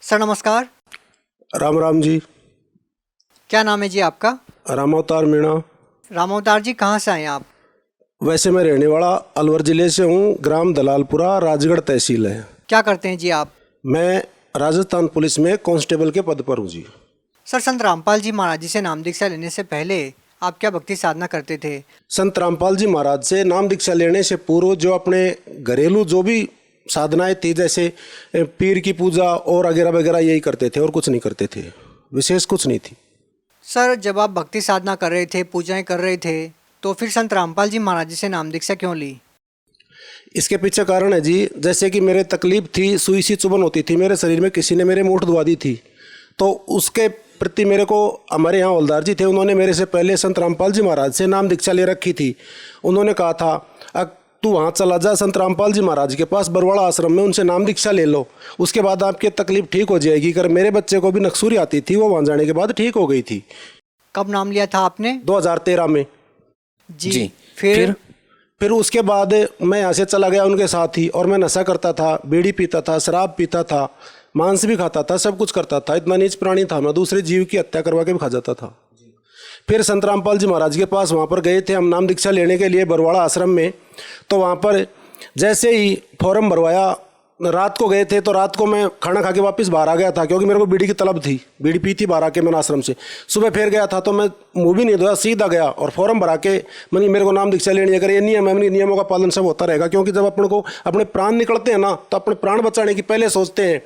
Sir नमस्कार। राम राम जी। क्या नाम है जी आपका? रामावतार मीणा। रामावतार जी, कहाँ से आए हैं आप? वैसे मैं रहने वाला अलवर जिले से हूँ, ग्राम दलालपुरा, राजगढ़ तहसील है। क्या करते हैं जी आप? मैं राजस्थान पुलिस में कांस्टेबल के पद पर हूँ जी। सर, संत रामपाल जी महाराज जी से नाम दीक्षा लेने से पहले आप क्या भक्ति साधना करते थे? संत रामपाल जी महाराज से नाम दीक्षा लेने से पूर्व जो अपने घरेलू जो भी साधनाएं थी, जैसे पीर की पूजा और वगैरह वगैरह, यही करते थे और कुछ नहीं करते थे, विशेष कुछ नहीं थी। सर, जब आप भक्ति साधना कर रहे थे, पूजाएं कर रहे थे, तो फिर संत रामपाल जी महाराज जी से नाम दीक्षा क्यों ली? इसके पीछे कारण है जी, जैसे कि मेरे तकलीफ थी, सुई सी चुभन होती थी मेरे शरीर में, किसी ने मेरे मूठ दबा दी थी, तो उसके प्रति मेरे को हमारे यहाँ हवलदार जी थे, उन्होंने मेरे से पहले संत रामपाल जी महाराज से नाम दीक्षा ले रखी थी। उन्होंने कहा था, तू वहाँ चला जा संत रामपाल जी महाराज के पास बरवाड़ा आश्रम में, उनसे नाम दीक्षा ले लो, उसके बाद आपकी तकलीफ ठीक हो जाएगी। कर मेरे बच्चे को भी नक्सूरी आती थी, वो वहाँ जाने के बाद ठीक हो गई थी। कब नाम लिया था आपने? 2013 में जी। फिर उसके बाद मैं यहाँ से चला गया उनके साथ ही, और मैं नशा करता था, बीड़ी पीता था, शराब पीता था, मांस भी खाता था, सब कुछ करता था। इतना नीच प्राणी था मैं, दूसरे जीव की हत्या करवा के भी खा जाता था। फिर संत रामपाल जी महाराज के पास वहाँ पर गए थे हम नाम दीक्षा लेने के लिए बरवाड़ा आश्रम में। तो वहाँ पर जैसे ही फॉर्म भरवाया, रात को गए थे, तो रात को मैं खाना खा के वापस बाहर आ गया था, क्योंकि मेरे को बीड़ी की तलब थी, बीड़ी पी थी बाहर आके मैंने आश्रम से। सुबह फिर गया था, तो मैं मुँह भी नहीं धोया, सीधा गया और फॉर्म भरा के मैंने, मेरे को नाम दीक्षा लेनी है। अगर ये नियम है, नियमों का पालन सब होता रहेगा, क्योंकि जब अपन को अपने प्राण निकलते हैं ना, तो अपने प्राण बचाने की पहले सोचते हैं।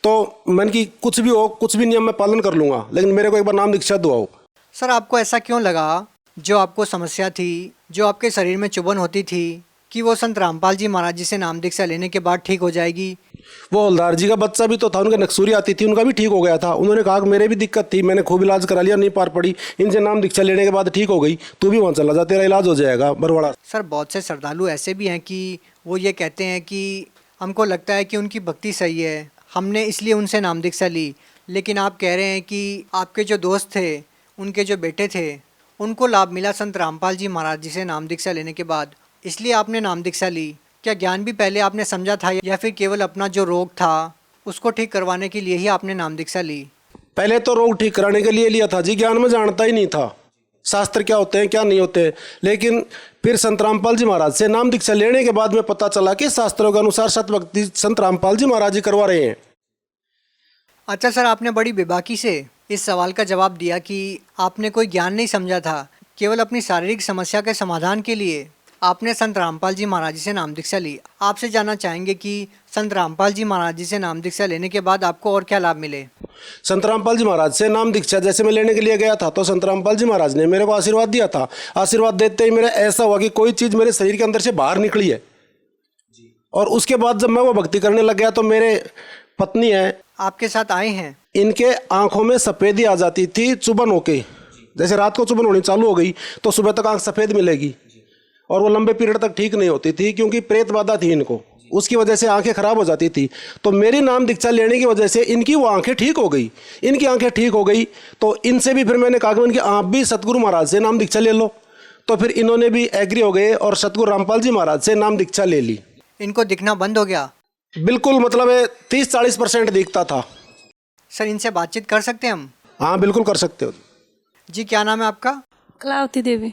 तो मैंने कि कुछ भी हो, कुछ भी नियम मैं पालन कर लूँगा, लेकिन मेरे को एक बार नाम दीक्षा दुआओ। सर, आपको ऐसा क्यों लगा, जो आपको समस्या थी, जो आपके शरीर में चुभन होती थी, कि वो संत रामपाल जी महाराज जी से नाम दीक्षा लेने के बाद ठीक हो जाएगी? वो हवलदार जी का बच्चा भी तो था, उनके नक्सूरी आती थी, उनका भी ठीक हो गया था। उन्होंने कहा कि मेरे भी दिक्कत थी, मैंने खूब इलाज करा लिया, नहीं पार पड़ी, इनसे नाम दीक्षा लेने के बाद ठीक हो गई, तू भी वहाँ चला जा, तेरा इलाज हो जाएगा बरवाड़ा। सर, बहुत से श्रद्धालु ऐसे भी हैं कि वो ये कहते हैं कि हमको लगता है कि उनकी भक्ति सही है, हमने इसलिए उनसे नाम दीक्षा ली। लेकिन आप कह रहे हैं कि आपके जो दोस्त थे, उनके जो बेटे थे, उनको लाभ मिला संत रामपाल जी महाराज जी से नाम दीक्षा लेने के बाद, इसलिए आपने नाम दीक्षा ली। क्या ज्ञान भी पहले आपने समझा था, या फिर केवल अपना जो रोग था उसको ठीक करवाने के लिए ही आपने नाम दीक्षा ली? पहले तो रोग ठीक कराने के लिए लिया था जी, ज्ञान में जानता ही नहीं था शास्त्र क्या होते हैं क्या नहीं होते। लेकिन फिर संत रामपाल जी महाराज से नाम दीक्षा लेने के बाद में पता चला कि शास्त्रों के अनुसार सतभक्ति संत रामपाल जी महाराज जी करवा रहे हैं। अच्छा सर, आपने बड़ी बेबाकी से इस सवाल का जवाब दिया कि आपने कोई ज्ञान नहीं समझा था, केवल अपनी शारीरिक समस्या के समाधान के लिए आपने संत रामपाल जी महाराज जी से नाम दीक्षा ली। आपसे जानना चाहेंगे कि संत रामपाल जी महाराज जी से नाम दीक्षा लेने के बाद आपको और क्या लाभ मिले? संत रामपाल जी महाराज से नाम दीक्षा जैसे मैं लेने के लिए गया था, तो संत रामपाल जी महाराज ने मेरे को आशीर्वाद दिया था। आशीर्वाद देते ही मेरा ऐसा हुआ कि कोई चीज़ मेरे शरीर के अंदर से बाहर निकली है। और उसके बाद जब मैं वो भक्ति करने लग गया, तो मेरे पत्नी है, आपके साथ आए हैं, इनके आंखों में सफ़ेदी आ जाती थी चुभन होके। जैसे रात को चुभन होनी चालू हो गई तो सुबह तक आंख सफ़ेद मिलेगी, और वो लंबे पीरियड तक ठीक नहीं होती थी, क्योंकि प्रेत बाधा थी इनको, उसकी वजह से आंखें खराब हो जाती थी। तो मेरी नाम दीक्षा लेने की वजह से इनकी वो आंखें ठीक हो गई। इनकी आंखें ठीक हो गई तो इनसे भी फिर मैंने कहा कि इनकी आप भी सतगुरु महाराज से नाम दीक्षा ले लो। तो फिर इन्होंने भी एग्री हो गए और सतगुरु रामपाल जी महाराज से नाम दीक्षा ले ली। इनको दिखना बंद हो गया? बिल्कुल, मतलब 30-40% दिखता था। सर, इनसे बातचीत कर सकते हैं हम? हाँ बिल्कुल कर सकते हो जी। क्या नाम है आपका? कलावती देवी।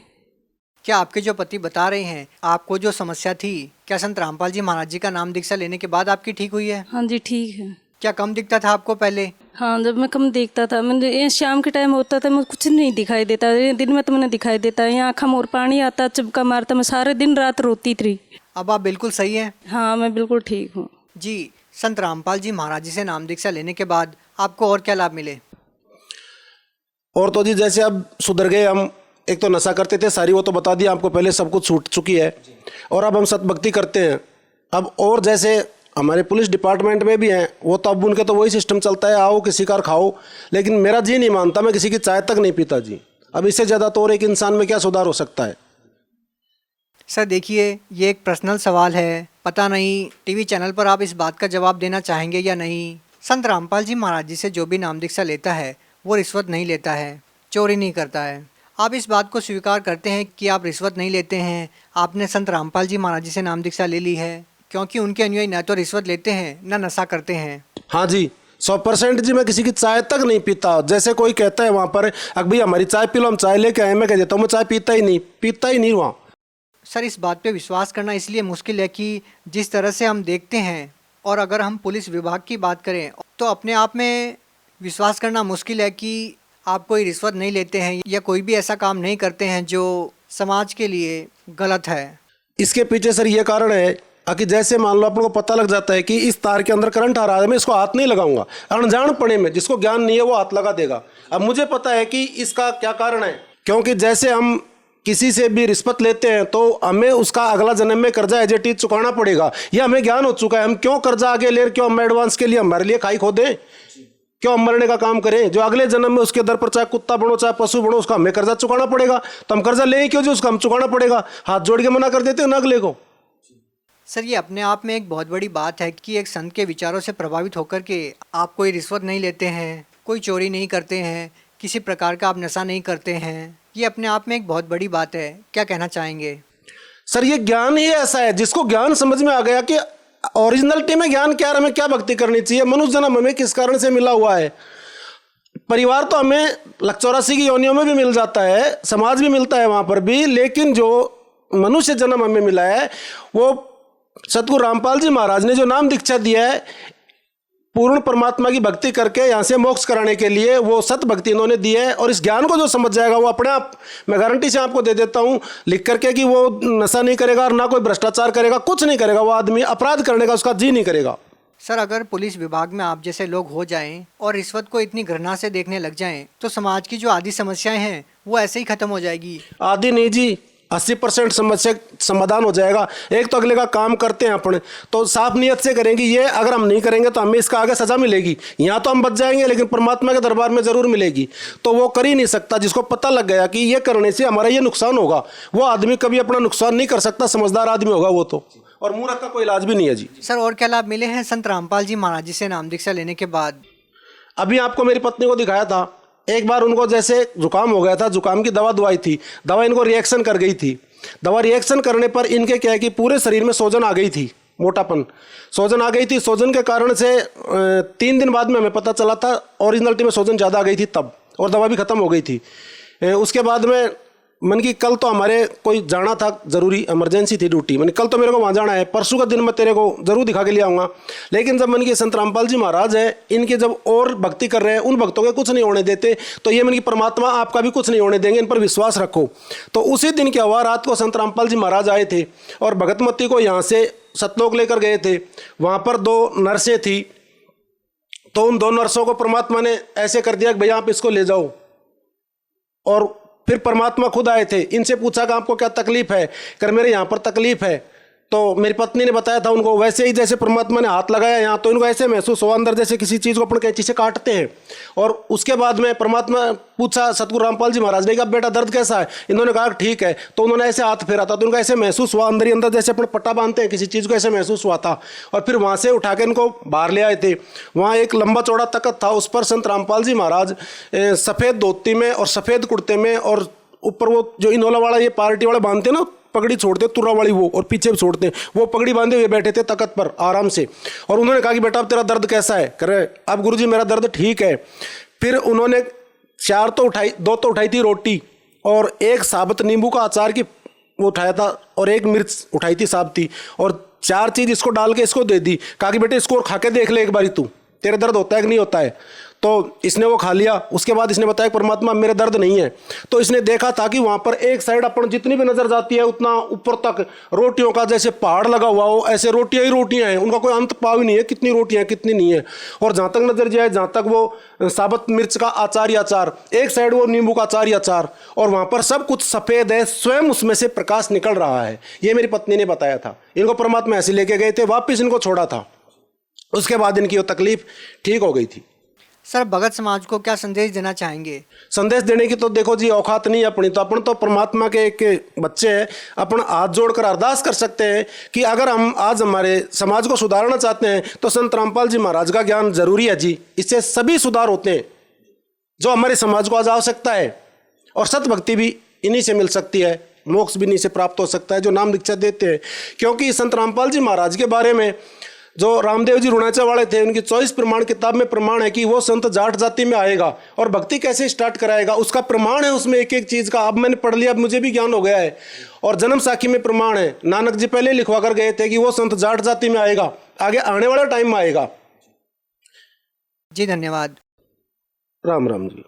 क्या आपके जो पति बता रहे हैं, आपको जो समस्या थी, क्या संत रामपाल जी महाराज जी का नाम दीक्षा लेने के बाद आपकी ठीक हुई है? हाँ जी, ठीक है। क्या कम दिखता था आपको पहले? हाँ, जब मैं कम देखता था, मैंने ये शाम के टाइम होता था, मुझे कुछ नहीं दिखाई देता, ये दिन में तो मैंने दिखाई देता है, यहाँ आँखों में और पानी आता, चिपका मारता, मैं सारे दिन रात रोती थी। अब आप बिल्कुल सही हैं? हाँ, मैं बिल्कुल ठीक हूँ जी। संत रामपाल जी महाराज जी से नाम दीक्षा लेने के बाद आपको और क्या लाभ मिले? और तो जी जैसे अब सुधर गए हम। एक तो नशा करते थे सारी, वो तो बता दिया आपको पहले, सब कुछ छूट चुकी है। और अब हम सतभक्ति करते हैं। अब और जैसे हमारे पुलिस डिपार्टमेंट में भी हैं, वो तो अब उनके तो वही सिस्टम चलता है, आओ किसी कार खाओ। लेकिन मेरा जी नहीं मानता, मैं किसी की चाय तक नहीं पीता जी। अब इससे ज़्यादा तो और एक इंसान में क्या सुधार हो सकता है? सर देखिए, ये एक पर्सनल सवाल है, पता नहीं टीवी चैनल पर आप इस बात का जवाब देना चाहेंगे या नहीं। संत रामपाल जी महाराज जी से जो भी नाम दीक्षा लेता है, वो रिश्वत नहीं लेता है, चोरी नहीं करता है। आप इस बात को स्वीकार करते हैं कि आप रिश्वत नहीं लेते हैं, आपने संत रामपाल जी महाराज जी से नाम दीक्षा ले ली है, क्योंकि उनके अनुयायी न तो रिश्वत लेते हैं न नशा करते हैं। हाँ जी, 100% जी। मैं किसी की चाय तक नहीं पीता। जैसे कोई कहता है वहाँ पर अगर भैया हमारी चाय पी लो, हम चाय लेके आए, मैं कह देता हूँ मैं चाय पीता ही नहीं वहाँ। सर इस बात पे विश्वास करना इसलिए मुश्किल है कि जिस तरह से हम देखते हैं, और अगर हम पुलिस विभाग की बात करें तो अपने आप में विश्वास करना मुश्किल है कि आप कोई रिश्वत नहीं लेते हैं या कोई भी ऐसा काम नहीं करते हैं जो समाज के लिए गलत है। इसके पीछे सर ये कारण है कि जैसे मान लो अपन को पता लग जाता है कि इस तार के अंदर करंट आ रहा है, मैं इसको हाथ नहीं लगाऊंगा। अनजान पड़े में जिसको ज्ञान नहीं है वो हाथ लगा देगा। अब मुझे पता है कि इसका क्या कारण है, क्योंकि जैसे हम किसी से भी रिश्वत लेते हैं तो हमें उसका अगला जन्म में कर्जा एज इट इज चुकाना पड़ेगा। यह हमें ज्ञान हो चुका है। हम क्यों कर्जा आगे ले, क्यों हम एडवांस के लिए हमारे लिए खाई खोदें, क्यों हम मरने का काम करें। जो अगले जन्म में उसके दर पर चाहे कुत्ता बनो चाहे पशु बनो, उसका हमें कर्जा चुकाना पड़ेगा। तो हम कर्जा लें क्यों, जो उसका हम चुकाना पड़ेगा। हाथ जोड़ के मना कर देते हैं ना अगले को। सर ये अपने आप में एक बहुत बड़ी बात है कि एक संत के विचारों से प्रभावित होकर के आप कोई रिश्वत नहीं लेते हैं, कोई चोरी नहीं करते हैं, किसी प्रकार का आप नशा नहीं करते हैं। ये अपने आप में एक बहुत बड़ी बात है। क्या कहना चाहेंगे? सर ये ज्ञान ही ऐसा है जिसको ज्ञान समझ में आ गया कि ओरिजिनलिटी में ज्ञान क्या है, हमें क्या भक्ति करनी चाहिए, मनुष्य जन्म हमें किस कारण से मिला हुआ है। परिवार तो हमें 84 की योनियों में भी मिल जाता है, समाज भी मिलता है वहाँ पर भी, लेकिन जो मनुष्य जन्म हमें मिला है वो सतगुरु रामपाल जी महाराज ने जो नाम दीक्षा दिया है, पूर्ण परमात्मा की भक्ति करके यहाँ से मोक्ष कराने के लिए, वो सत भक्ति इन्होंने दी है। और इस ज्ञान को जो समझ जाएगा वो अपने आप, मैं गारंटी से आपको दे देता हूँ लिख करके, कि वो नशा नहीं करेगा और ना कोई भ्रष्टाचार करेगा, कुछ नहीं करेगा। वो आदमी अपराध करने का उसका जी नहीं करेगा। सर अगर पुलिस विभाग में आप जैसे लोग हो जाएं और रिश्वत को इतनी घृणा से देखने लग जाएं तो समाज की जो आदि समस्याएं हैं वो ऐसे ही खत्म हो जाएगी? आदि नहीं जी, 80% समस्या समाधान हो जाएगा। एक तो अगले का काम करते हैं अपने, तो साफ नियत से करेंगे। ये अगर हम नहीं करेंगे तो हमें इसका आगे सजा मिलेगी। यहाँ तो हम बच जाएंगे लेकिन परमात्मा के दरबार में जरूर मिलेगी। तो वो कर ही नहीं सकता। जिसको पता लग गया कि ये करने से हमारा ये नुकसान होगा, वो आदमी कभी अपना नुकसान नहीं कर सकता। समझदार आदमी होगा वो तो। और मूर्ख का कोई इलाज भी नहीं है जी। सर और क्या लाभ मिले हैं संत रामपाल जी महाराज जी से नाम दीक्षा लेने के बाद? अभी आपको मेरी पत्नी को दिखाया था, एक बार उनको जैसे जुकाम हो गया था, जुकाम की दवा दवाई थी, दवा इनको रिएक्शन कर गई थी। दवा रिएक्शन करने पर इनके क्या है कि पूरे शरीर में सूजन आ गई थी, मोटापन, सूजन आ गई थी। सूजन के कारण से 3 दिन बाद में हमें पता चला था ओरिजिनलिटी में सूजन ज़्यादा आ गई थी तब, और दवा भी ख़त्म हो गई थी। उसके बाद में मन की कल तो हमारे कोई जाना था, ज़रूरी इमरजेंसी थी ड्यूटी, मैंने कल तो मेरे को वहाँ जाना है, परसों का दिन मैं तेरे को ज़रूर दिखा के ले आऊँगा। लेकिन जब मन की संत रामपाल जी महाराज है, इनके जब और भक्ति कर रहे हैं, उन भक्तों के कुछ नहीं होने देते, तो ये मन की परमात्मा आपका भी कुछ नहीं होने देंगे, इन पर विश्वास रखो। तो उसी दिन क्या हुआ, रात को संत रामपाल जी महाराज आए थे और भगतमती को यहाँ से सतलोक लेकर गए थे। वहाँ पर 2 नर्सें थी, तो उन 2 नर्सों को परमात्मा ने ऐसे कर दिया कि भैया आप इसको ले जाओ। और फिर परमात्मा खुद आए थे, इनसे पूछा कि आपको क्या तकलीफ है, कर मेरे यहाँ पर तकलीफ है। तो मेरी पत्नी ने बताया था उनको, वैसे ही जैसे परमात्मा ने हाथ लगाया यहाँ, तो इनको ऐसे महसूस हुआ अंदर जैसे किसी चीज़ को अपन कैंची से काटते हैं। और उसके बाद में परमात्मा पूछा सतगुरु रामपाल जी महाराज ने कि अब बेटा दर्द कैसा है? इन्होंने कहा ठीक है। तो उन्होंने ऐसे हाथ फेरा था, तो उनको ऐसे महसूस हुआ अंदर ही अंदर जैसे अपन पट्टा बांधते हैं किसी चीज़ को, ऐसे महसूस हुआ था। और फिर वहाँ से उठा के इनको बाहर ले आए थे। वहाँ एक लंबा चौड़ा तख्त था, उस पर संत रामपाल जी महाराज सफ़ेद धोती में और सफ़ेद कुर्ते में, और ऊपर वो जो इनोला वाला ये पार्टी वाले बांधते हैं ना, पगड़ी छोड़ते तुर्रा वाली वो, और पीछे भी छोड़ते हैं, वो पगड़ी बांधे हुए बैठे थे तख्त पर आराम से। और उन्होंने कहा कि बेटा अब तेरा दर्द कैसा है? कह रहे अब गुरुजी मेरा दर्द ठीक है। फिर उन्होंने 2 तो उठाई थी रोटी, और 1 साबुत नींबू का अचार की वो उठाया था, और 1 मिर्च उठाई थी साबती, और 4 चीज़ इसको डाल के इसको दे दी। कहा कि बेटे इसको खा के देख ले एक बारी, तू तेरे दर्द होता है कि नहीं होता है। तो इसने वो खा लिया। उसके बाद इसने बताया परमात्मा मेरे दर्द नहीं है। तो इसने देखा था कि वहाँ पर एक साइड अपन जितनी भी नजर जाती है उतना ऊपर तक रोटियों का जैसे पहाड़ लगा हुआ हो, ऐसे रोटियां ही रोटियां हैं, उनका कोई अंत पाव ही नहीं है, कितनी रोटियां कितनी नहीं है। और जहाँ तक नजर जाए, जहाँ तक वो साबुत मिर्च का अचार ही अचार, एक साइड वो नींबू का अचार ही अचार, और वहाँ पर सब कुछ सफ़ेद है, स्वयं उसमें से प्रकाश निकल रहा है। ये मेरी पत्नी ने बताया था। इनको परमात्मा ऐसे लेके गए थे, वापिस इनको छोड़ा था। उसके बाद इनकी वो तकलीफ ठीक हो गई थी। सर भगत समाज को क्या संदेश देना चाहेंगे? संदेश देने की तो देखो जी औकात नहीं है अपनी, तो अपन तो परमात्मा के एक बच्चे हैं। अपन हाथ जोड़कर अरदास कर सकते हैं कि अगर हम आज हमारे समाज को सुधारना चाहते हैं तो संत रामपाल जी महाराज का ज्ञान जरूरी है जी। इससे सभी सुधार होते हैं जो हमारे समाज को आज आवश्यकता है। और सत भक्ति भी इन्हीं से मिल सकती है, मोक्ष भी इन्हीं से प्राप्त हो सकता है जो नाम दीक्षा देते हैं। क्योंकि संत रामपाल जी महाराज के बारे में जो रामदेव जी रुणाचा वाले थे, उनकी 24 प्रमाण किताब में प्रमाण है कि वो संत जाट जाति में आएगा और भक्ति कैसे स्टार्ट कराएगा, उसका प्रमाण है उसमें एक एक चीज़ का। अब मैंने पढ़ लिया, अब मुझे भी ज्ञान हो गया है। और जन्म साखी में प्रमाण है, नानक जी पहले लिखवा कर गए थे कि वो संत जाट जाति में आएगा, आगे आने वाला टाइम में आएगा। जी धन्यवाद। राम राम जी।